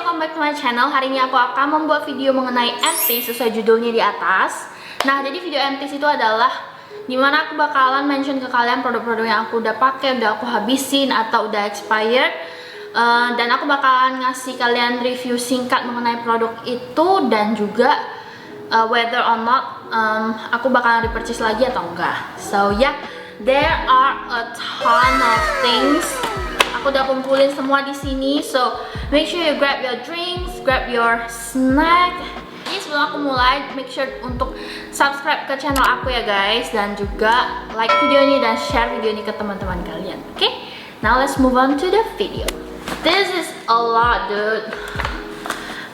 welcome back to my channel. Hari ini aku akan membuat video mengenai empties sesuai judulnya di atas. Nah, jadi video empties itu adalah dimana aku bakalan mention ke kalian produk-produk yang aku udah pakai, udah aku habisin atau udah expired. Dan aku bakalan ngasih kalian review singkat mengenai produk itu dan juga whether or not aku bakalan repurchase lagi atau enggak. So yeah, there are a ton of things. Aku udah kumpulin semua di sini, so make sure you grab your drinks, grab your snack. Ini sebelum aku mulai, make sure untuk subscribe ke channel aku ya guys, dan juga like video ini dan share video ini ke teman-teman kalian. Oke? Now let's move on to the video. This is a lot, dude.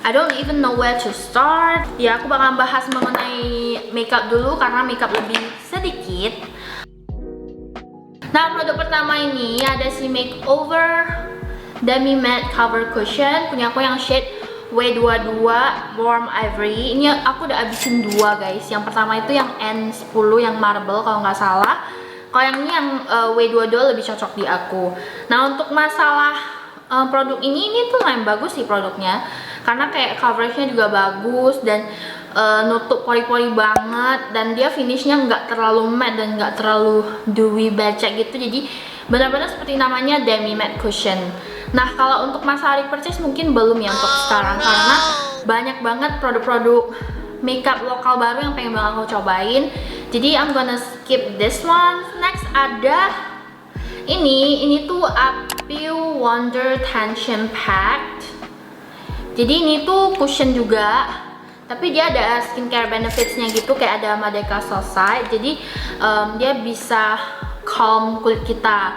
I don't even know where to start. Ya, aku bakalan bahas mengenai makeup dulu karena makeup lebih sedikit. Nah, produk pertama ini ada si Makeover Demi Matte Cover Cushion. Punya aku yang shade W22 Warm Ivory. Ini aku udah habisin dua guys. Yang pertama itu yang N10 yang marble kalau nggak salah. Kalau yang ini yang W22 lebih cocok di aku. Nah, untuk masalah produk ini tuh lumayan bagus sih produknya. Karena kayak coveragenya juga bagus dan nutup pori-pori banget, dan dia finishnya nggak terlalu matte dan nggak terlalu dewy becek gitu, jadi benar-benar seperti namanya demi matte cushion. Nah, kalau untuk masalah repurchase mungkin belum ya untuk sekarang, karena banyak banget produk-produk makeup lokal baru yang pengen banget aku cobain, jadi I'm gonna skip this one. Next ada ini tuh Appeal Wonder Tension Packed. Jadi ini tuh cushion juga, tapi dia ada skincare benefitsnya gitu, kayak ada Madeca Sosai. Jadi dia bisa calm kulit kita.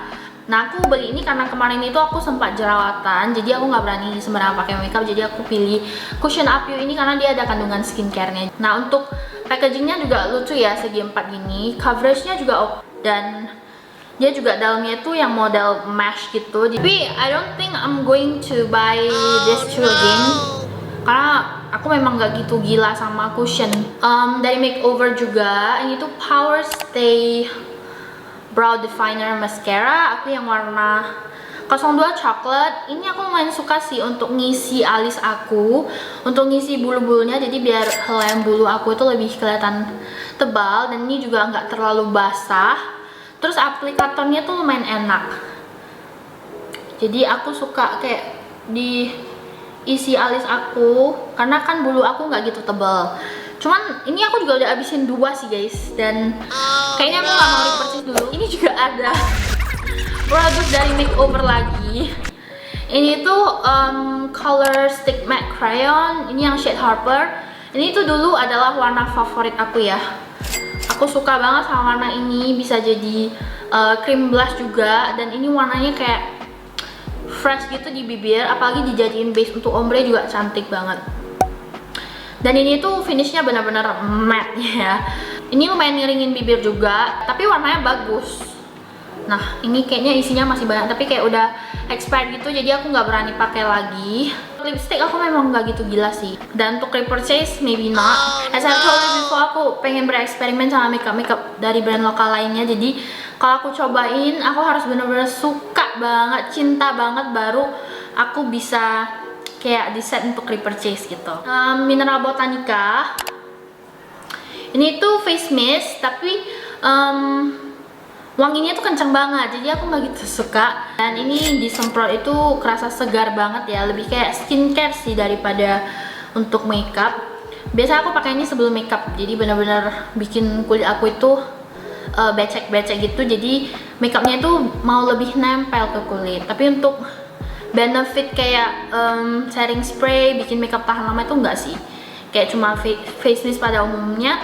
Nah, aku beli ini karena kemarin itu aku sempat jerawatan, jadi aku nggak berani sembarangan pakai makeup, jadi aku pilih cushion Appeal ini karena dia ada kandungan skincare-nya. Nah, untuk packagingnya juga lucu ya, segi 4 gini, coveragenya juga oke, dan dia juga dalamnya tuh yang model mesh gitu. Tapi I don't think I'm going to buy this two again, karena aku memang gak gitu gila sama cushion. Dari Makeover juga, ini tuh Power Stay Brow Definer Mascara. Aku yang warna 02 coklat. Ini aku lumayan suka sih untuk ngisi alis aku, untuk ngisi bulu-bulunya, jadi biar helaian bulu aku itu lebih kelihatan tebal, dan ini juga nggak terlalu basah. Terus aplikatornya tuh lumayan enak, jadi aku suka kayak di isi alis aku, karena kan bulu aku nggak gitu tebal. Cuman ini aku juga udah habisin dua sih guys, dan kayaknya aku nggak mau repurchase dulu. Ini juga ada produk dari Makeover lagi. Ini tuh Color Stick Matte Crayon. Ini yang shade Harper. Ini tuh dulu adalah warna favorit aku ya. Aku suka banget sama warna ini, bisa jadi cream blush juga, dan ini warnanya kayak fresh gitu di bibir, apalagi dijadiin base untuk ombre juga cantik banget. Dan ini tuh finishnya benar-benar matte ya. Ini lumayan ngiringin bibir juga, tapi warnanya bagus. Nah, ini kayaknya isinya masih banyak, tapi kayak udah expired gitu, jadi aku nggak berani pakai lagi. Lipstick aku memang nggak gitu gila sih, dan untuk repurchase maybe not. As I told you before, aku pengen bereksperimen sama makeup dari brand lokal lainnya. Jadi kalau aku cobain, aku harus bener-bener suka banget, cinta banget, baru aku bisa kayak decide untuk repurchase gitu. Mineral Botanica. Ini tuh face mist, tapi wanginya tuh kenceng banget, jadi aku nggak gitu suka. Dan ini disemprot itu kerasa segar banget ya, lebih kayak skincare sih daripada untuk makeup. Biasa aku pakai ini sebelum makeup, jadi benar-benar bikin kulit aku itu becek-becek gitu, jadi makeupnya itu mau lebih nempel ke kulit. Tapi untuk benefit kayak setting spray, bikin makeup tahan lama itu enggak sih, kayak cuma face mist pada umumnya.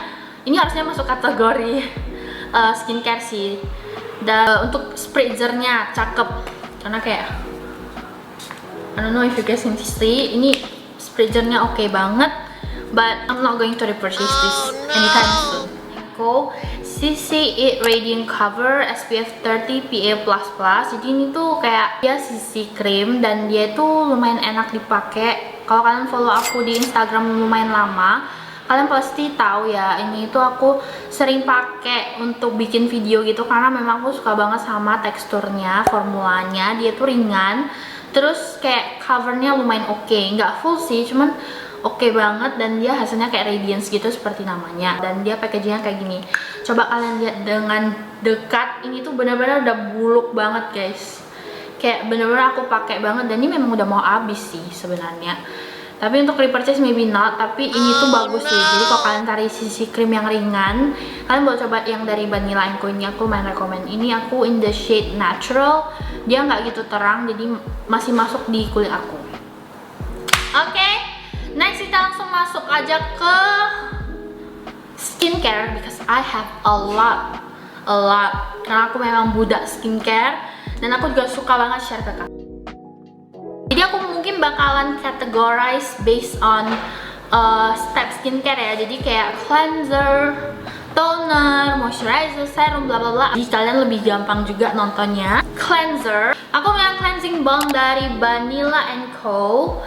Ini harusnya masuk kategori skincare sih. Dan untuk spraydiernya cakep, karena kayak I don't know if you guys can see, ini spraydiernya oke banget, but I'm not going to repurchase this anytime soon. CC It Radiant Cover SPF 30 PA++. Jadi ini tuh kayak dia CC cream, dan dia tuh lumayan enak dipakai. Kalau kalian follow aku di Instagram lumayan lama, kalian pasti tahu ya, ini tuh aku sering pakai untuk bikin video gitu, karena memang aku suka banget sama teksturnya, formulanya. Dia tuh ringan, Terus kayak covernya lumayan oke, nggak full sih, cuman oke banget. Dan dia hasilnya kayak radiance gitu seperti namanya. Dan dia packagingnya kayak gini. Coba kalian lihat dengan dekat, ini tuh benar-benar udah buluk banget guys. Kayak bener-bener aku pakai banget, dan ini memang udah mau habis sih sebenarnya. Tapi untuk repurchase maybe not, tapi ini tuh bagus sih. Jadi kalau kalian cari sisi krim yang ringan, kalian boleh coba yang dari Vanilla & Co. Ini aku main rekomend. Ini aku in the shade natural, dia nggak gitu terang, jadi masih masuk di kulit aku. Oke, next kita langsung masuk aja ke skincare, because I have a lot. Karena aku memang budak skincare, dan aku juga suka banget share ke kalian. Jadi aku mungkin bakalan categorize based on step skincare ya. Jadi kayak cleanser, toner, moisturizer, serum, bla bla bla. Jadi kalian lebih gampang juga nontonnya. Cleanser, aku punya cleansing balm dari Vanilla & Co.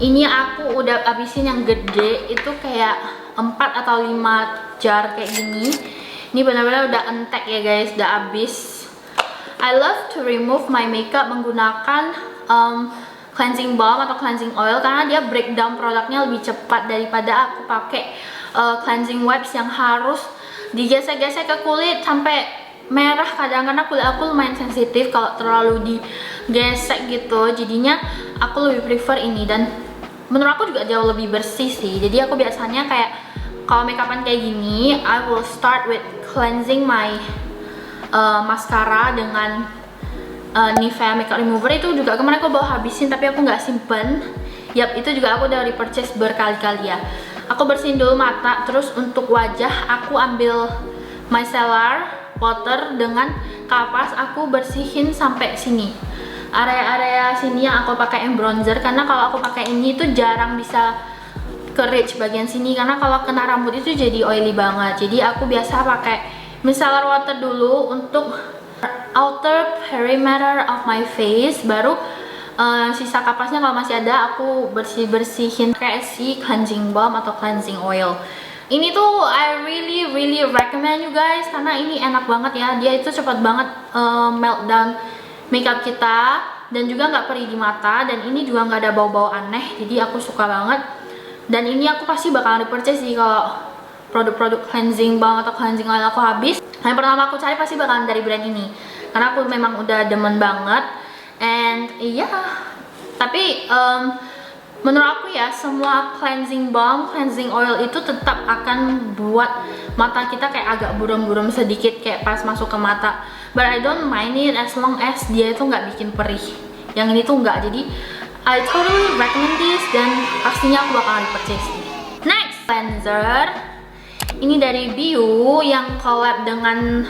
Ini aku udah habisin yang gede, itu kayak 4 atau 5 jar kayak gini. Ini benar-benar udah entek ya guys, udah habis. I love to remove my makeup menggunakan cleansing balm atau cleansing oil, karena dia breakdown produknya lebih cepat daripada aku pakai cleansing wipes yang harus digesek-gesek ke kulit sampai merah. Kadang karena kulit aku lumayan sensitif kalau terlalu digesek gitu, jadinya aku lebih prefer ini. Dan menurut aku juga jauh lebih bersih sih. Jadi aku biasanya kayak kalau makeupan kayak gini, I will start with cleansing my mascara dengan Nivea makeup remover. Itu juga kemarin aku bawa habisin tapi aku nggak simpen. Yap, itu juga aku udah repurchase berkali-kali ya. Aku bersihin dulu mata, terus untuk wajah aku ambil micellar water dengan kapas, aku bersihin sampai sini. Area-area sini yang aku pakai yang bronzer, karena kalau aku pakai ini tuh jarang bisa ke reach bagian sini, karena kalau kena rambut itu jadi oily banget. Jadi aku biasa pakai micellar water dulu untuk outer perimeter of my face, baru sisa kapasnya kalau masih ada aku bersihin kayak si cleansing balm atau cleansing oil. Ini tuh I really recommend you guys, karena ini enak banget ya. Dia itu cepat banget meltdown makeup kita, dan juga nggak perih di mata, dan ini juga nggak ada bau-bau aneh. Jadi aku suka banget, dan ini aku pasti bakalan repurchase sih kalau produk-produk cleansing balm atau cleansing oil aku habis. Yang pertama aku cari pasti bakalan dari brand ini, karena aku memang udah demen banget. And iya, tapi menurut aku ya, semua cleansing balm, cleansing oil itu tetap akan buat mata kita kayak agak buram-buram sedikit kayak pas masuk ke mata. But I don't mind it as long as dia itu nggak bikin perih. Yang ini tuh nggak, jadi I totally recommend this, dan pastinya aku bakalan repurchase ini. Next, cleanser. Ini dari Biu yang collab dengan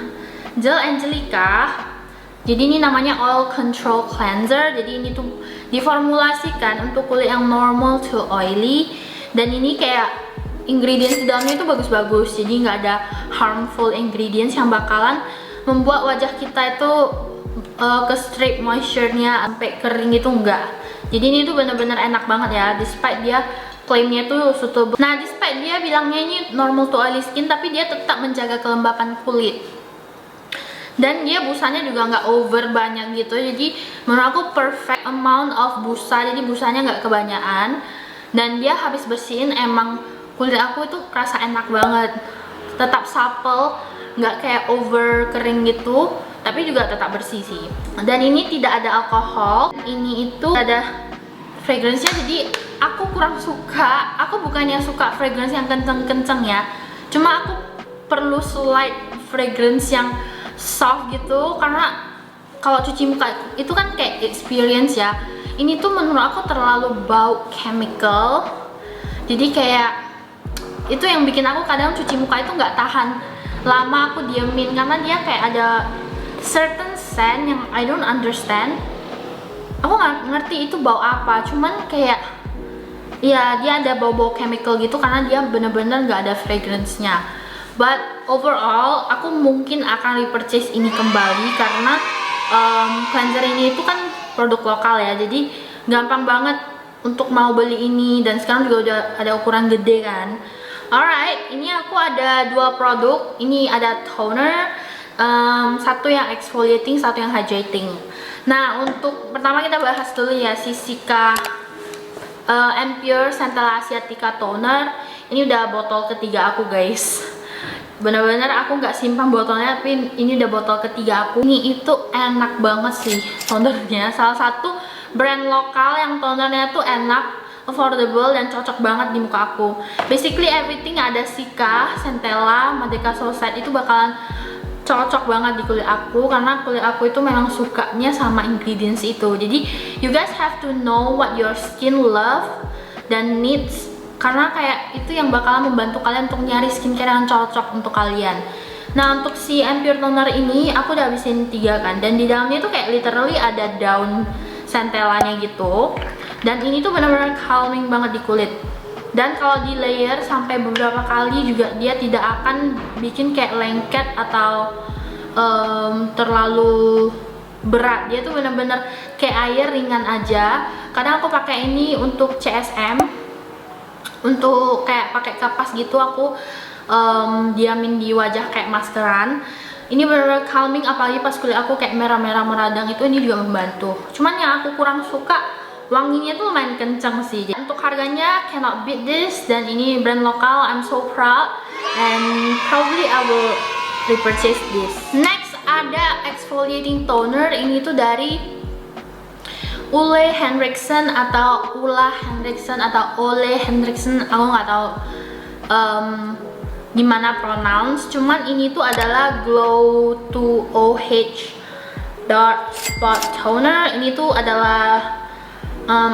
Gel Angelica. Jadi ini namanya Oil Control Cleanser. Jadi ini tuh diformulasikan untuk kulit yang normal to oily, dan ini kayak ingredients di dalamnya itu bagus-bagus. Jadi nggak ada harmful ingredients yang bakalan membuat wajah kita itu ke strip moisture-nya sampai kering itu enggak. Jadi ini tuh bener-bener enak banget ya, despite dia klaimnya tuh suitable. Nah, despite dia bilangnya ini normal to oily skin, tapi dia tetap menjaga kelembapan kulit. Dan dia busanya juga nggak over banyak gitu, jadi menurut aku perfect amount of busa, jadi busanya nggak kebanyakan. Dan dia habis bersihin emang kulit aku itu kerasa enak banget, tetap supple, nggak kayak over kering gitu, tapi juga tetap bersih sih. Dan ini tidak ada alkohol, ini itu ada fragrance-nya, jadi aku kurang suka. Aku bukannya suka fragrance yang kenceng-kenceng ya, cuma aku perlu slight fragrance yang soft gitu, karena kalau cuci muka itu kan kayak experience ya. Ini tuh menurut aku terlalu bau chemical, jadi kayak itu yang bikin aku kadang cuci muka itu nggak tahan lama, aku diemin, karena dia kayak ada certain scent yang I don't understand. Aku nggak ngerti itu bau apa, cuman kayak ya dia ada bau-bau chemical gitu, karena dia bener-bener nggak ada fragrance-nya. But overall aku mungkin akan repurchase ini kembali, karena cleanser ini itu kan produk lokal ya, jadi gampang banget untuk mau beli ini, dan sekarang juga udah ada ukuran gede kan. Alright, ini aku ada dua produk. Ini ada toner Satu yang exfoliating, satu yang hydrating. Nah, untuk pertama kita bahas dulu ya si Cica Pure Centella Asiatica Toner. Ini udah botol ketiga aku guys. Bener-bener aku nggak simpan botolnya, tapi ini udah botol ketiga aku. Ini itu enak banget sih tonernya. Salah satu brand lokal yang tonernya tuh enak, affordable, dan cocok banget di muka aku. Basically everything ada Cica, Centella, Merdeka Soulside itu bakalan cocok banget di kulit aku, karena kulit aku itu memang sukanya sama ingredients itu. Jadi you guys have to know what your skin love dan needs, karena kayak itu yang bakalan membantu kalian untuk nyari skincare yang cocok untuk kalian. Nah, untuk si Pure Toner ini aku udah habisin 3 kan, dan di dalamnya itu kayak literally ada daun centellanya gitu. Dan ini tuh benar-benar calming banget di kulit. Dan kalau di layer sampai beberapa kali juga dia tidak akan bikin kayak lengket atau terlalu berat. Dia tuh bener-bener kayak air ringan aja. Kadang aku pakai ini untuk CSM, untuk kayak pakai kapas gitu, aku diamin di wajah kayak maskeran. Ini bener-bener calming, apalagi pas kulit aku kayak merah-merah meradang itu, ini juga membantu. Cuman yang aku kurang suka, wanginya tuh lumayan kenceng sih. Untuk harganya cannot beat this, dan ini brand lokal. I'm so proud and probably I will repurchase this. Next ada exfoliating toner. Ini tuh dari Ole Henriksen atau Ulla Henriksen atau Ole Henriksen, aku nggak tahu gimana pronounce. Cuman ini tuh adalah Glow to OH Dark Spot Toner. Ini tuh adalah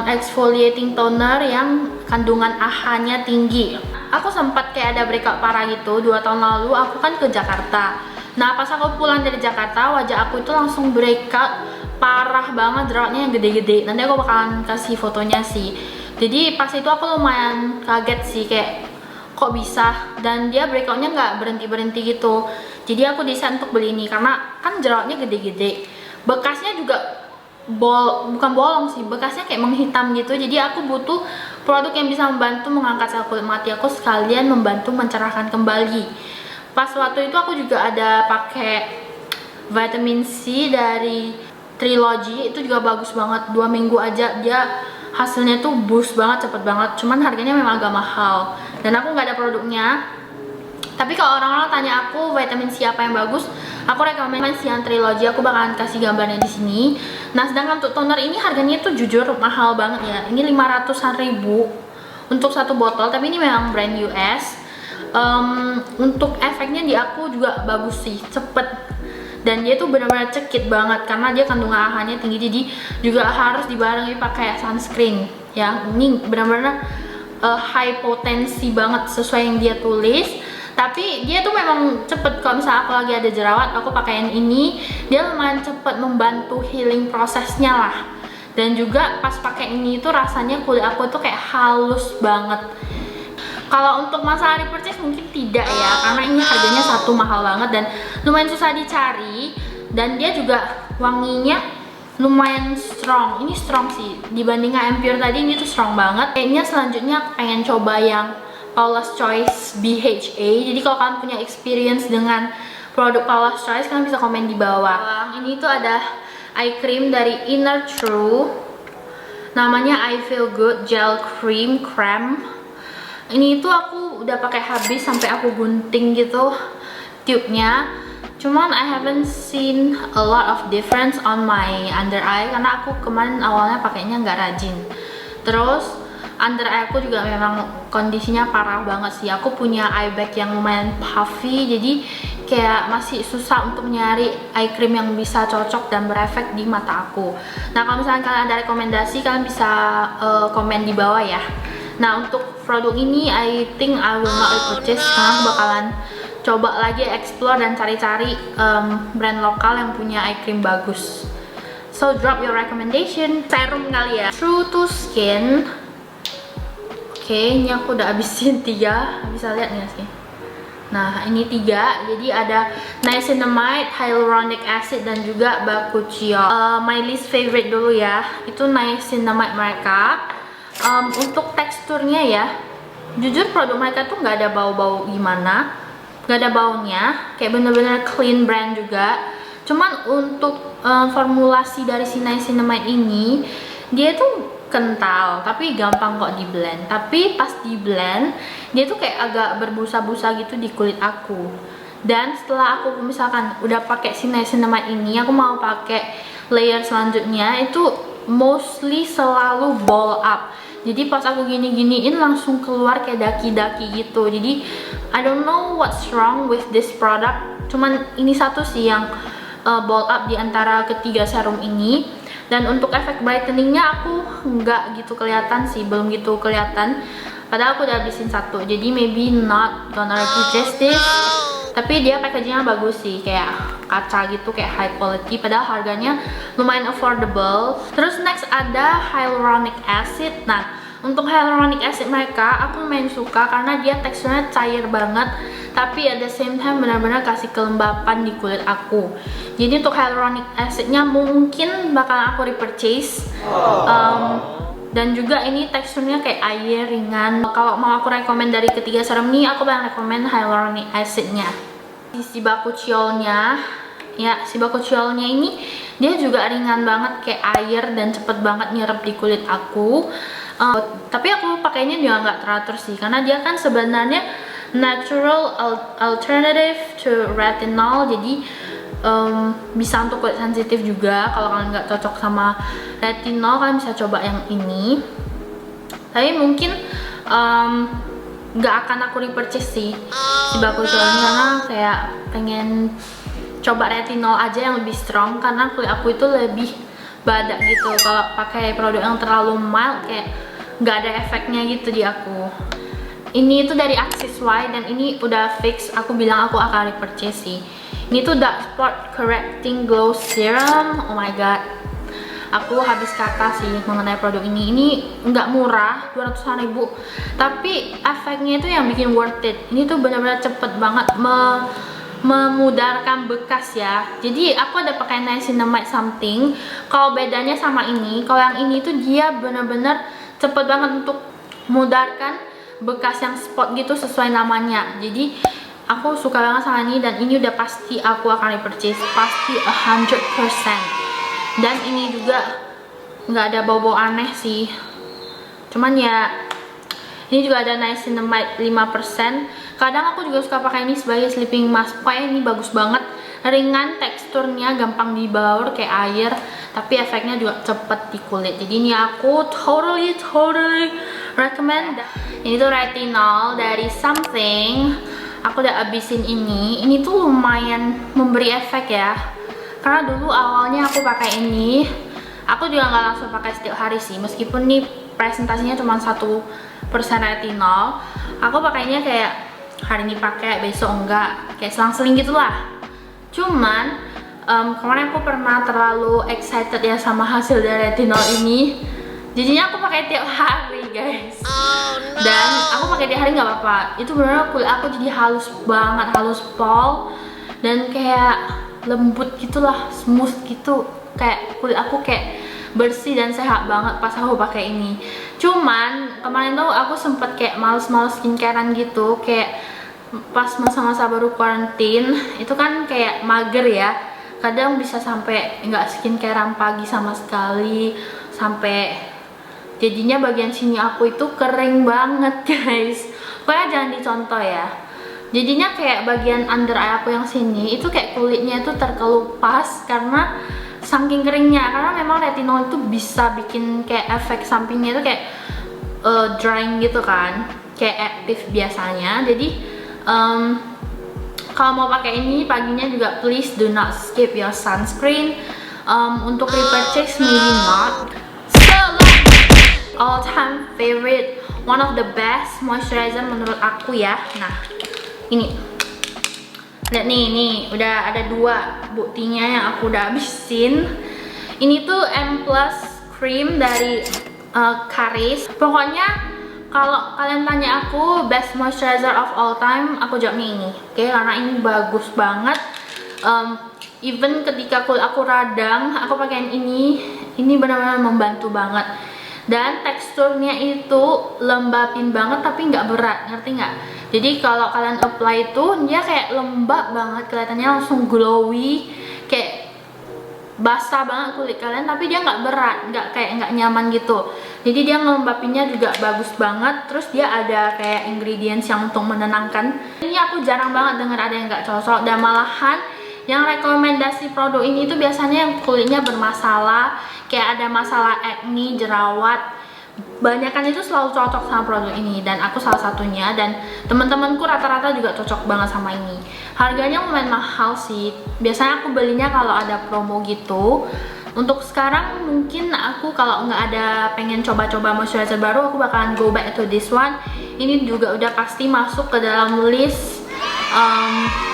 exfoliating toner yang kandungan AHA-nya tinggi. Aku sempat kayak ada breakout parah gitu 2 tahun lalu. Aku kan ke Jakarta. Nah, pas aku pulang dari Jakarta, wajah aku itu langsung breakout parah banget, jerawatnya yang gede-gede. Nanti aku bakalan kasih fotonya sih. Jadi pas itu aku lumayan kaget sih, kayak kok bisa. Dan dia breakoutnya nggak berhenti-berhenti gitu. Jadi aku desain untuk beli ini karena kan jerawatnya gede-gede. Bekasnya juga bukan bolong sih, bekasnya kayak menghitam gitu. Jadi aku butuh produk yang bisa membantu mengangkat sel kulit mati aku, sekalian membantu mencerahkan kembali. Pas waktu itu aku juga ada pakai vitamin C dari Trilogy, itu juga bagus banget. 2 minggu aja dia hasilnya tuh boost banget, cepet banget. Cuman harganya memang agak mahal dan aku nggak ada produknya. Tapi kalau orang-orang tanya aku vitamin C apa yang bagus, aku rekomendasi yang Trilogy. Aku bakalan kasih gambarnya di sini. Nah, sedangkan untuk toner ini harganya tuh jujur mahal banget ya. Ini 500-an ribu untuk 1 botol, tapi ini memang brand US. Untuk efeknya di aku juga bagus sih, cepet. Dan dia tuh benar-benar cekit banget karena dia kandungan AHA-nya tinggi. Jadi juga harus dibarengi pakai sunscreen. Ya, ini benar-benar high potensi banget sesuai yang dia tulis. Tapi dia tuh memang cepet. Kalau misalnya aku lagi ada jerawat, aku pakaiin ini, dia lumayan cepet membantu healing prosesnya lah. Dan juga pas pakai ini tuh rasanya kulit aku tuh kayak halus banget. Kalau untuk masalah repurchase mungkin tidak ya, karena ini harganya satu mahal banget dan lumayan susah dicari. Dan dia juga wanginya lumayan strong. Ini strong sih dibandingkan Pure tadi, ini tuh strong banget. Kayaknya selanjutnya aku pengen coba yang Paula's Choice BHA. Jadi kalau kalian punya experience dengan produk Paula's Choice, kalian bisa komen di bawah. Ini tuh ada eye cream dari Inner True, namanya I Feel Good Gel Cream. Ini tuh aku udah pakai habis sampai aku gunting gitu tube-nya. Cuman I haven't seen a lot of difference on my under eye karena aku kemarin awalnya pakainya nggak rajin. Terus under eye aku juga memang kondisinya parah banget sih. Aku punya eye bag yang lumayan puffy, jadi kayak masih susah untuk nyari eye cream yang bisa cocok dan berefek di mata aku. Nah, kalau misalnya kalian ada rekomendasi, kalian bisa komen di bawah ya. Nah, untuk produk ini I think I will not repurchase karena aku bakalan coba lagi explore dan cari-cari brand lokal yang punya eye cream bagus. So drop your recommendation. Serum kali ya, True to Skin. Oke, ini aku udah habisin 3, bisa lihat nggak sih? Nah, ini 3, jadi ada niacinamide, hyaluronic acid, dan juga bakuchiol. My least favorite dulu ya, itu niacinamide mereka. Untuk teksturnya ya, jujur produk mereka tuh nggak ada bau-bau gimana, gak ada baunya, kayak bener-bener clean brand juga. Cuman untuk formulasi dari si niacinamide ini, dia tuh kental tapi gampang kok di blend. Tapi pas di blend dia tuh kayak agak berbusa-busa gitu di kulit aku. Dan setelah aku misalkan udah pakai si niacinamide ini, aku mau pakai layer selanjutnya, itu mostly selalu ball up. Jadi pas aku gini-giniin langsung keluar kayak daki-daki gitu. Jadi I don't know what's wrong with this product. Cuman ini satu sih yang ball up di antara ketiga serum ini. Dan untuk efek brightening-nya aku nggak gitu kelihatan sih, belum gitu kelihatan. Padahal aku udah habisin satu. Jadi maybe not gonna repurchase this. Tapi dia packagingnya bagus sih, kayak kaca gitu, kayak high quality, padahal harganya lumayan affordable. Terus next ada hyaluronic acid. Nah, untuk hyaluronic acid mereka aku lumayan suka karena dia teksturnya cair banget, tapi at the same time benar-benar kasih kelembapan di kulit aku. Jadi untuk hyaluronic acidnya mungkin bakal aku repurchase. Dan juga ini teksturnya kayak air ringan. Kalau mau aku rekomend dari ketiga serum ini, aku bakal rekomend hyaluronic acidnya. Si bakuchiolnya, ya si bakuchiolnya ini dia juga ringan banget kayak air dan cepet banget nyerap di kulit aku. Tapi aku pakainya juga nggak teratur sih, karena dia kan sebenarnya natural alternative to retinol. Jadi bisa untuk kulit sensitif juga. Kalau kalian nggak cocok sama retinol, kalian bisa coba yang ini. Tapi mungkin nggak akan aku repurchase sih si bakuchiolnya, karena kayak pengen coba retinol aja yang lebih strong, karena kulit aku itu lebih badak gitu. Kalau pakai produk yang terlalu mild kayak nggak ada efeknya gitu di aku. Ini tuh dari Axis Y dan ini udah fix, aku bilang aku akan repurchase sih. Ini tuh Dark Spot Correcting Glow Serum. Oh my god, aku habis kata sih mengenai produk ini. Ini nggak murah, 200-an ribu, tapi efeknya itu yang bikin worth it. Ini tuh benar-benar cepet banget memudarkan bekas ya. Jadi aku ada pakai niacinamide something. Kalau bedanya sama ini, kalau yang ini tuh dia benar-benar cepet banget untuk memudarkan bekas yang spot gitu sesuai namanya. Jadi aku suka banget sama ini, dan ini udah pasti aku akan repurchase, pasti 100%. Dan ini juga nggak ada bau-bau aneh sih, cuman ya ini juga ada niacinamide 5%. Kadang aku juga suka pakai ini sebagai sleeping mask. Pokoknya ini bagus banget, ringan teksturnya, gampang dibaur kayak air, tapi efeknya juga cepet di kulit. Jadi ini aku totally recommend. Ini tuh retinol dari Something. Aku udah abisin ini. Ini tuh lumayan memberi efek ya, karena dulu awalnya aku pakai ini, aku juga nggak langsung pakai setiap hari sih, meskipun nih presentasinya cuma 1% retinol. Aku pakainya kayak hari ini pakai, besok enggak, kayak selang-seling gitulah. Cuman kemarin aku pernah terlalu excited ya sama hasil dari retinol ini, jadinya aku pakai tiap hari guys. Dan aku pakai tiap hari nggak apa-apa. Itu benar kulit aku jadi halus banget, halus pol, dan kayak lembut gitulah, smooth gitu. Kayak kulit aku kayak bersih dan sehat banget pas aku pakai ini. Cuman kemarin tuh aku sempet kayak males-males skincarean gitu, kayak pas masa-masa baru quarantine itu kan kayak mager ya, kadang bisa sampai nggak skincarean pagi sama sekali, sampai jadinya bagian sini aku itu kering banget guys. Pokoknya jangan dicontoh ya. Jadinya kayak bagian under eye aku yang sini itu kayak kulitnya itu terkelupas karena saking keringnya. Karena memang retinol itu bisa bikin kayak efek sampingnya itu kayak drying gitu kan, kayak aktif biasanya. Jadi kalau mau pakai ini paginya juga please do not skip your sunscreen. Untuk repurchase maybe not. All time favorite, one of the best moisturizer menurut aku ya. Nah ini lihat nih udah ada 2 buktinya yang aku udah habisin. Ini tuh M Plus Cream dari Caris. Pokoknya kalau kalian tanya aku best moisturizer of all time, aku jawabnya ini. Oke, karena ini bagus banget. Even ketika kulit aku radang, aku pakein ini benar-benar membantu banget. dan teksturnya itu lembapin banget tapi nggak berat, ngerti nggak? Jadi kalau kalian apply itu dia kayak lembab banget, kelihatannya langsung glowy, kayak basah banget kulit kalian, tapi dia nggak berat, nggak nyaman gitu. Jadi dia ngelembapinnya juga bagus banget. Terus dia ada kayak ingredients yang untuk menenangkan. Ini aku jarang banget dengar ada yang nggak cocok, dan malahan yang rekomendasi produk ini itu biasanya yang kulitnya bermasalah, kayak ada masalah acne, jerawat. Banyakan itu selalu cocok sama produk ini, dan aku salah satunya, dan teman-temanku rata-rata juga cocok banget sama ini. Harganya lumayan mahal sih, biasanya aku belinya kalau ada promo gitu. Untuk sekarang mungkin aku kalau nggak ada pengen coba-coba moisturizer baru, aku bakalan go back to this one. Ini juga udah pasti masuk ke dalam list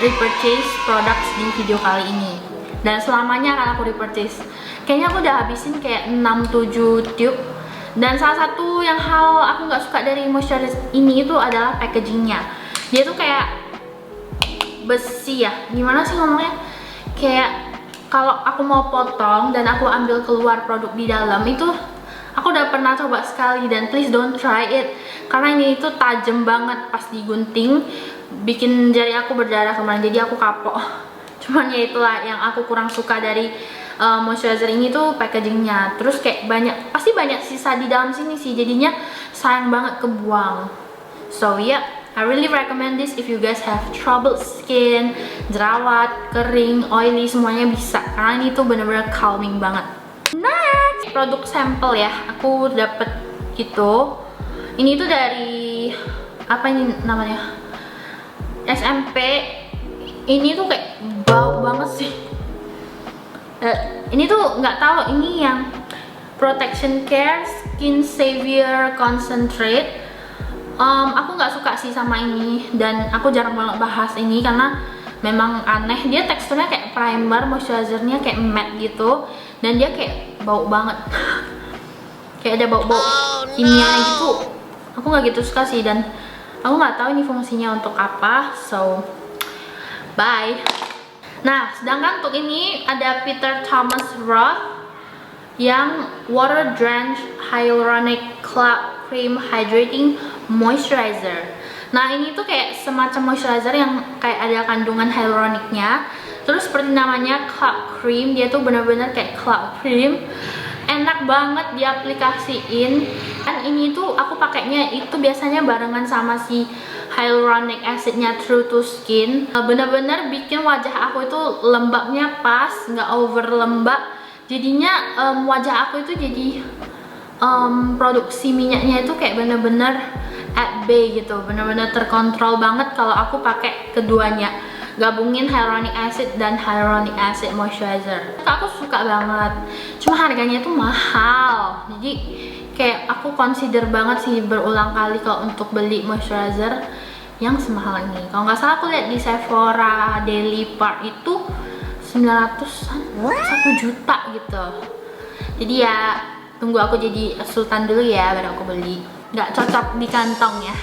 repurchase products di video kali ini, dan selamanya akan aku repurchase. Kayaknya aku udah habisin kayak 6-7 tube. Dan salah satu yang hal aku nggak suka dari moisturizer ini itu adalah packagingnya. Dia tuh kayak besi ya, gimana sih ngomongnya, kayak kalau aku mau potong dan aku ambil keluar produk di dalam itu, aku udah pernah coba sekali, dan please don't try it, karena ini itu tajam banget pas digunting, bikin jari aku berdarah kemarin, jadi aku kapok. Cuman ya itulah yang aku kurang suka dari moisturizer ini tuh packagingnya. Terus kayak pasti banyak sisa di dalam sini sih, jadinya sayang banget kebuang. So yeah, I really recommend this if you guys have troubled skin, jerawat, kering, oily, semuanya bisa, karena ini tuh bener-bener calming banget. Next, produk sampel ya, aku dapet gitu. Ini tuh dari apa ini namanya, SMP. Ini tuh kayak bau banget sih. Ini tuh nggak tahu, ini yang Protection Care Skin Savior Concentrate. Aku nggak suka sih sama ini, dan aku jarang banget bahas ini karena memang aneh. Dia teksturnya kayak primer, moisturizernya kayak matte gitu, dan dia kayak bau banget. Kayak ada bau-bau kimia gitu. Aku nggak gitu suka sih, dan aku nggak tahu ini fungsinya untuk apa. So bye. Nah, sedangkan untuk ini ada Peter Thomas Roth yang Water Drenched Hyaluronic Cloud Cream Hydrating Moisturizer. Nah, ini tuh kayak semacam moisturizer yang kayak ada kandungan hyaluroniknya. Terus seperti namanya cloud cream, dia tuh benar-benar kayak cloud cream. Enak banget diaplikasiin. Dan ini tuh aku pakainya itu biasanya barengan sama si hyaluronic acidnya True to Skin. Bener-bener bikin wajah aku itu lembabnya pas, nggak over lembab. Jadinya wajah aku itu jadi produksi minyaknya itu kayak bener-bener at bay gitu, bener-bener terkontrol banget kalau aku pakai keduanya, gabungin hyaluronic acid dan hyaluronic acid moisturizer. Aku suka banget, cuma harganya tuh mahal, jadi kayak aku consider banget sih berulang kali kalau untuk beli moisturizer yang semahal ini. Kalau nggak salah aku lihat di Sephora Daily Part itu 900-an, 1 juta gitu. Jadi ya tunggu aku jadi sultan dulu ya baru aku beli. Nggak cocok di kantong ya.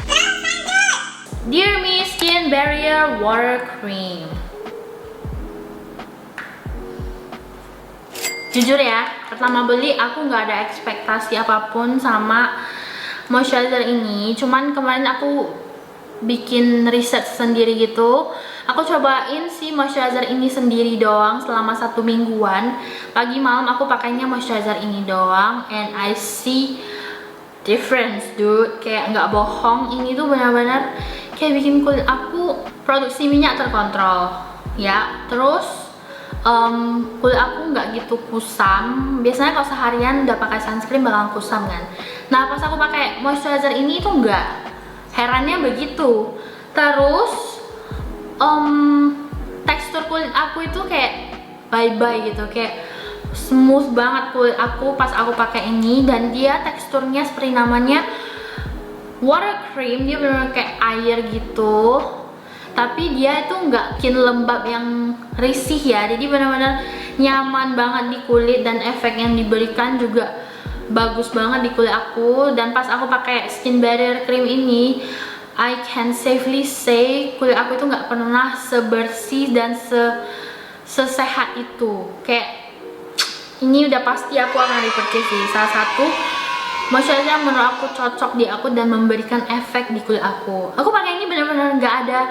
Dear Me Skin Barrier Water Cream. Jujur ya, pertama beli aku nggak ada ekspektasi apapun sama moisturizer ini. Cuman kemarin aku bikin riset sendiri gitu. Aku cobain si moisturizer ini sendiri doang selama 1 mingguan. Pagi malam aku pakainya moisturizer ini doang, and I see difference dude. Kayak nggak bohong, ini tuh benar-benar kayak bikin kulit aku produksi minyak terkontrol ya. Terus kulit aku nggak gitu kusam. Biasanya kalau seharian udah pakai sunscreen bakal kusam kan. Nah pas aku pakai moisturizer ini tuh nggak, herannya begitu. Terus tekstur kulit aku itu kayak bye-bye gitu, kayak smooth banget kulit aku pas aku pakai ini. Dan dia teksturnya seperti namanya water cream, dia benar-benar kayak air gitu, tapi dia itu nggak bikin lembab yang risih ya. Jadi benar-benar nyaman banget di kulit, dan efek yang diberikan juga bagus banget di kulit aku. Dan pas aku pakai skin barrier cream ini, I can safely say kulit aku itu nggak pernah sebersih dan sesehat itu. Kayak ini udah pasti aku akan repurchase sih. Salah satu moisturizer yang menurut aku cocok di aku dan memberikan efek di kulit aku. Aku pakai ini benar-benar nggak ada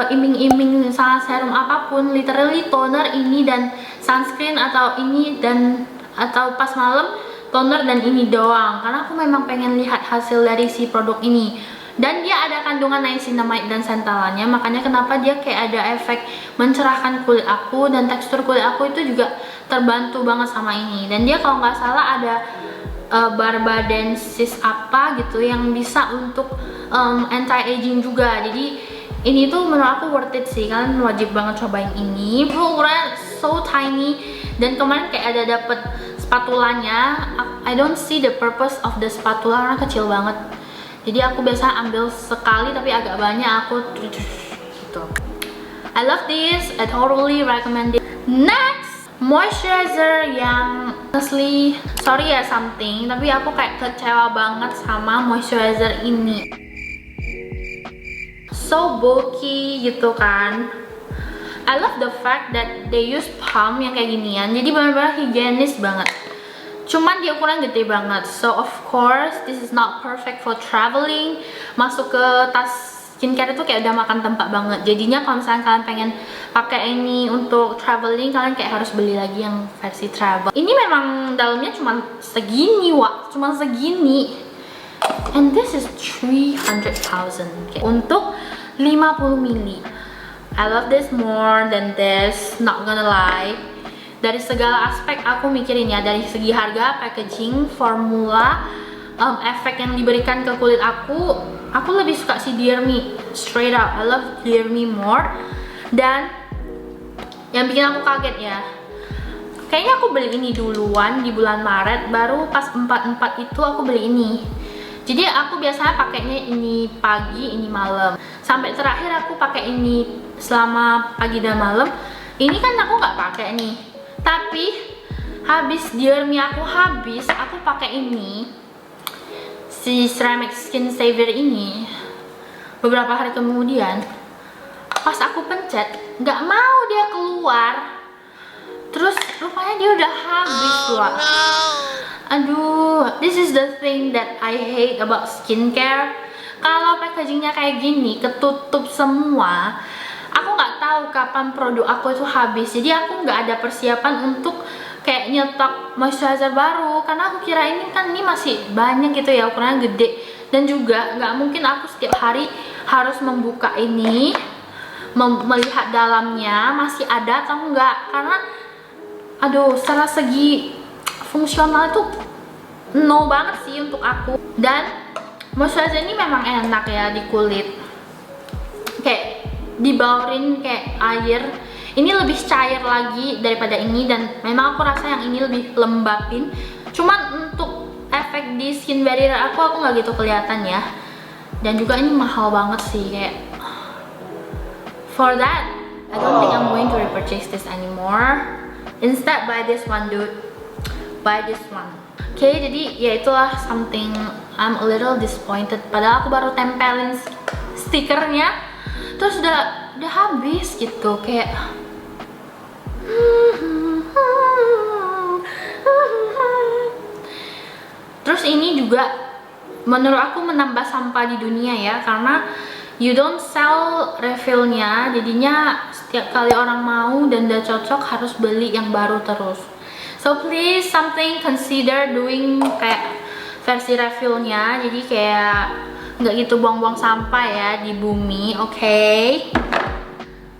iming-iming sama serum apapun, literally toner ini dan sunscreen atau ini dan atau pas malam toner dan ini doang, karena aku memang pengen lihat hasil dari si produk ini. Dan dia ada kandungan niacinamide dan centellanya, makanya kenapa dia kayak ada efek mencerahkan kulit aku, dan tekstur kulit aku itu juga terbantu banget sama ini. Dan dia kalau nggak salah ada barbadensis apa gitu yang bisa untuk anti-aging juga. Jadi ini tuh menurut aku worth it sih, kalian wajib banget cobain ini. Ukurannya so tiny, dan kemarin kayak ada dapet spatulanya. I don't see the purpose of the spatula karena kecil banget. Jadi aku biasa ambil sekali tapi agak banyak aku gitu. I love this, I totally recommend it. Next, moisturizer yang honestly sorry ya something, tapi aku kayak kecewa banget sama moisturizer ini. So bulky gitu kan. I love the fact that they use pump yang kayak ginian, jadi benar-benar higienis banget. Cuman dia ukuran gede banget, so of course this is not perfect for traveling. Masuk ke tas skincare itu kayak udah makan tempat banget. Jadinya kalau misalnya kalian pengen pakai ini untuk traveling, kalian kayak harus beli lagi yang versi travel. Ini memang dalamnya cuma segini, cuma segini. And this is 300,000 untuk 50 ml. I love this more than this, not gonna lie. Dari segala aspek aku mikirin ya, dari segi harga, packaging, formula, efek yang diberikan ke kulit aku lebih suka si Dear Me. Straight up, I love Dear Me more. Dan yang bikin aku kaget ya, kayaknya aku beli ini duluan di bulan Maret, baru pas 44 itu aku beli ini. Jadi aku biasanya pakainya ini pagi, ini malam. Sampai terakhir aku pakai ini selama pagi dan malam. Ini kan aku nggak pakai nih. Tapi habis Dear Me aku habis, aku pakai ini si Ceramic Skin Saver ini. Beberapa hari kemudian, pas aku pencet, nggak mau dia keluar. Terus rupanya dia udah habis loh. Aduh, this is the thing that I hate about skincare. Kalau packagingnya kayak gini, ketutup semua, aku nggak tahu kapan produk aku itu habis. Jadi aku nggak ada persiapan untuk kayak nyetok moisturizer baru, karena aku kira ini kan ini masih banyak gitu ya, ukurannya gede. Dan juga nggak mungkin aku setiap hari harus membuka ini, melihat dalamnya masih ada atau enggak, karena aduh, secara segi fungsional itu no banget sih untuk aku. Dan moisturizer ini memang enak ya di kulit, kayak dibaurin kayak air. Ini lebih cair lagi daripada ini, dan memang aku rasa yang ini lebih lembapin. Cuman untuk efek di skin barrier aku nggak gitu kelihatan ya. Dan juga ini mahal banget sih, kayak for that I don't think I'm going to repurchase this anymore. Instead buy this one dude, buy this one. Oke, jadi ya itulah something I'm a little disappointed. Padahal aku baru tempelin stikernya, terus udah habis gitu, kayak terus ini juga menurut aku menambah sampah di dunia ya, karena you don't sell refillnya. Jadinya setiap kali orang mau dan udah cocok harus beli yang baru terus. So please something consider doing kayak versi refillnya, jadi kayak nggak gitu buang-buang sampah ya di bumi. Oke.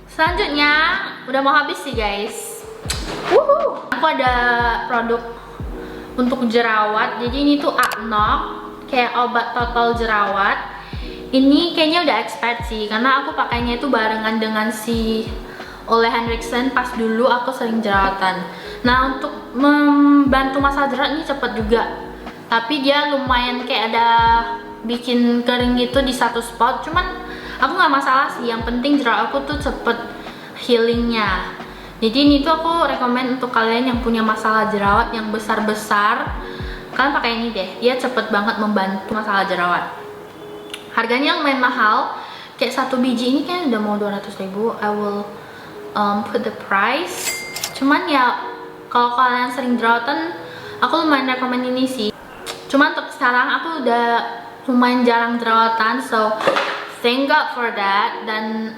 Selanjutnya udah mau habis sih guys. Aku ada produk untuk jerawat. Jadi ini tuh Aknok, kayak obat total jerawat. Ini kayaknya udah expired sih, karena aku pakainya itu barengan dengan si Ole Henriksen pas dulu aku sering jerawatan. Nah, untuk membantu masalah jerawat ini cepet juga, tapi dia lumayan kayak ada bikin kering gitu di satu spot. Cuman aku nggak masalah sih, yang penting jerawat aku tuh cepet healingnya. Jadi ini tuh aku rekomend untuk kalian yang punya masalah jerawat yang besar-besar, kalian pakai ini deh, dia cepet banget membantu masalah jerawat. Harganya lumayan mahal, kayak satu biji ini kan udah mau 200.000. I will put the price. Cuman ya kalau kalian sering jerawatan, aku lumayan rekomend ini sih. Cuman untuk sekarang aku udah lumayan jarang jerawatan, so thank God for that. Dan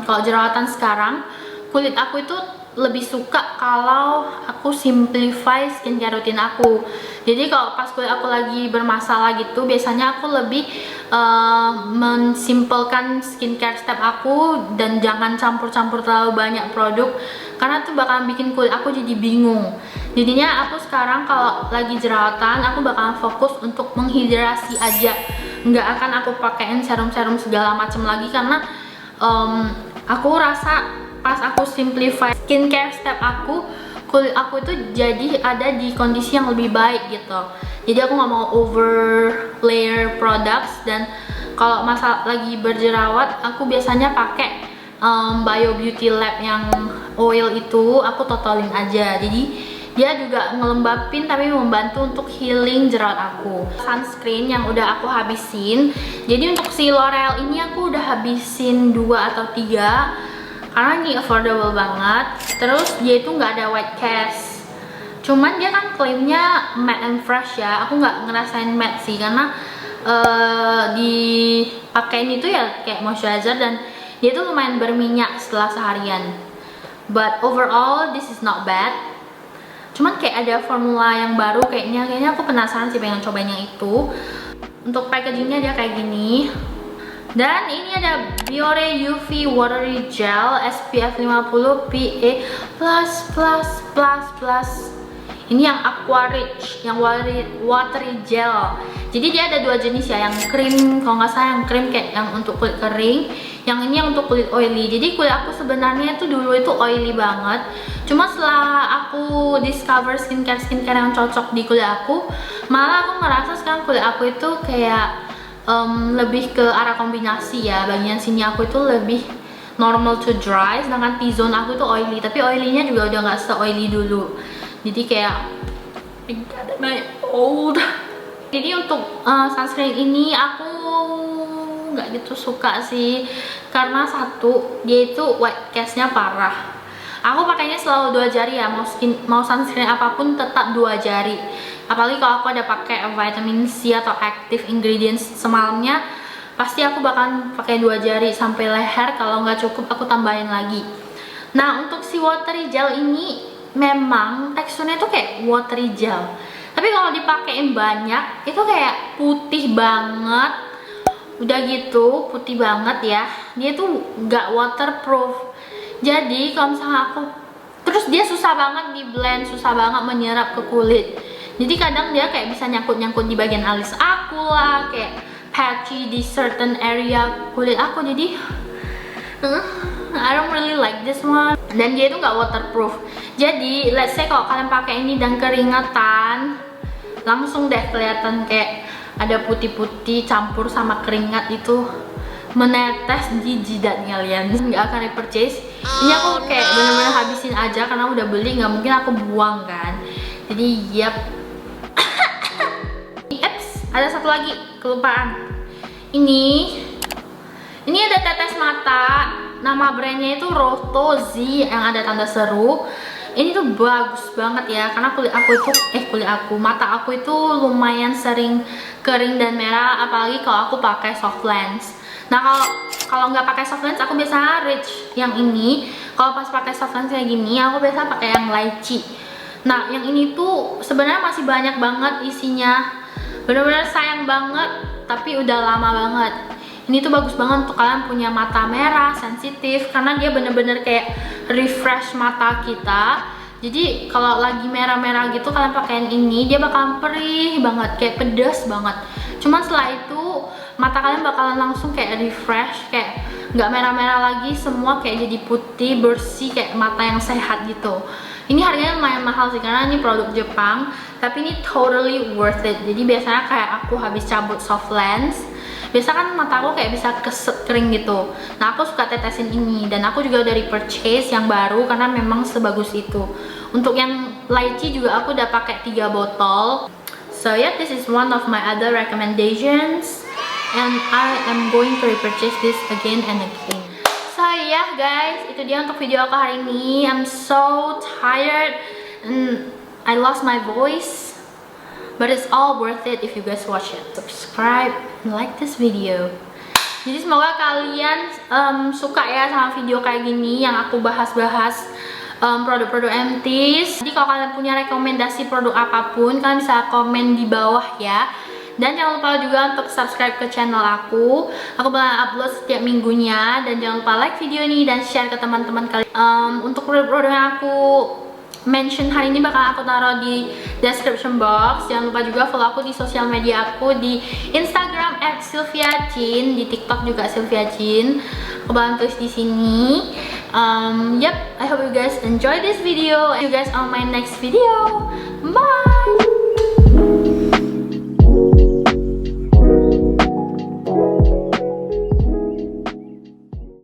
kalau jerawatan sekarang, kulit aku itu lebih suka kalau aku simplify skincare rutin aku. Jadi kalau pas kulit aku lagi bermasalah gitu, biasanya aku lebih mensimpelkan skincare step aku dan jangan campur-campur terlalu banyak produk, karena tuh bakalan bikin kulit aku jadi bingung. Jadinya aku sekarang kalau lagi jerawatan, aku bakalan fokus untuk menghidrasi aja, nggak akan aku pakein serum-serum segala macam lagi, karena aku rasa pas aku simplify skincare step aku, kulit aku itu jadi ada di kondisi yang lebih baik gitu. Jadi aku nggak mau over layer products, dan kalau masalah lagi berjerawat aku biasanya pakai Bio Beauty Lab yang oil itu, aku totalin aja. Jadi dia juga ngelembapin tapi membantu untuk healing jerawat aku. Sunscreen yang udah aku habisin. Jadi untuk si L'Oreal ini aku udah habisin 2 atau 3 karena ini affordable banget. Terus dia itu nggak ada white cast, cuman dia kan klaimnya matte and fresh ya. Aku nggak ngerasain matte sih, karena dipakein itu ya kayak moisturizer, dan dia tuh lumayan berminyak setelah seharian. But overall this is not bad. Cuman kayak ada formula yang baru kayaknya aku penasaran sih, pengen cobain yang itu. Untuk packagingnya dia kayak gini. Dan ini ada Biore UV Watery Gel SPF 50 PA++++. Ini yang Aqua Rich, yang watery gel. Jadi dia ada 2 jenis ya, yang krim, kalau nggak salah yang krim kayak yang untuk kulit kering, yang ini yang untuk kulit oily. Jadi kulit aku sebenarnya itu dulu itu oily banget. Cuma setelah aku discover skincare yang cocok di kulit aku, malah aku ngerasa sekarang kulit aku itu kayak lebih ke arah kombinasi ya. Bagian sini aku itu lebih normal to dry, sedangkan T-zone aku itu oily, tapi oily-nya juga udah nggak se-oily dulu. Jadi kayak old. Jadi untuk sunscreen ini aku nggak gitu suka sih, karena satu, dia itu white cast-nya parah. Aku pakainya selalu 2 jari ya, mau sunscreen apapun tetap 2 jari. Apalagi kalau aku ada pakai vitamin C atau active ingredients semalamnya, pasti aku bakalan pakai 2 jari sampai leher. Kalau nggak cukup aku tambahin lagi. Nah untuk si watery gel ini memang teksturnya tuh kayak watery gel, tapi kalau dipakein banyak itu kayak putih banget. Udah gitu putih banget ya, dia tuh nggak waterproof. Jadi kalau misalnya aku, terus dia susah banget di blend, susah banget menyerap ke kulit. Jadi kadang dia kayak bisa nyangkut-nyangkut di bagian alis aku lah, kayak patchy di certain area kulit aku. Jadi I don't really like this one. Dan dia itu nggak waterproof. Jadi let's say kalau kalian pakai ini dan keringatan, langsung deh kelihatan kayak ada putih-putih campur sama keringat itu menetes di jidat kalian. Nggak akan repurchase. Ini aku kayak bener-bener habisin aja karena udah beli, nggak mungkin aku buang kan. Jadi yap. Ada satu lagi kelupaan. Ini ada tetes mata. Nama brandnya itu Rotozi yang ada tanda seru. Ini tuh bagus banget ya, karena mata aku itu lumayan sering kering dan merah, apalagi kalau aku pakai soft lens. Nah kalau nggak pakai soft lens, aku biasa Rich yang ini. Kalau pas pakai soft lens kayak gini, aku biasa pakai yang lychee. Nah yang ini tuh sebenarnya masih banyak banget isinya. Bener-bener sayang banget, tapi udah lama banget. Ini tuh bagus banget untuk kalian punya mata merah, sensitif, karena dia bener-bener kayak refresh mata kita. Jadi kalau lagi merah-merah gitu kalian pakein ini, dia bakalan perih banget, kayak pedas banget. Cuman setelah itu mata kalian bakalan langsung kayak refresh, kayak nggak merah-merah lagi, semua kayak jadi putih, bersih, kayak mata yang sehat gitu. Ini harganya lumayan mahal sih karena ini produk Jepang, tapi ini totally worth it. Jadi biasanya kayak aku habis cabut soft lens, biasa kan mata aku kayak bisa keset kering gitu. Nah aku suka tetesin ini, dan aku juga udah repurchase yang baru karena memang sebagus itu. Untuk yang lychee juga aku udah pakai 3 botol. So yeah, this is one of my other recommendations, and I am going to repurchase this again and again. So yeah guys, itu dia untuk video aku hari ini. I'm so tired and I lost my voice. but it's all worth it if you guys watch it. Subscribe and like this video. Jadi semoga kalian suka ya sama video kayak gini yang aku bahas-bahas produk-produk Emtis. Jadi kalau kalian punya rekomendasi produk apapun, kalian bisa komen di bawah ya. Dan jangan lupa juga untuk subscribe ke channel aku. Aku bakal upload setiap minggunya. Dan jangan lupa like video ini dan share ke teman-teman kalian. Untuk produk-produk yang aku mention hari ini bakal aku taruh di description box. Jangan lupa juga follow aku di sosial media aku di Instagram @sylviachin, di TikTok juga sylviachin. Aku bakal tulis di sini. Yep, I hope you guys enjoy this video. See you guys on my next video. Bye.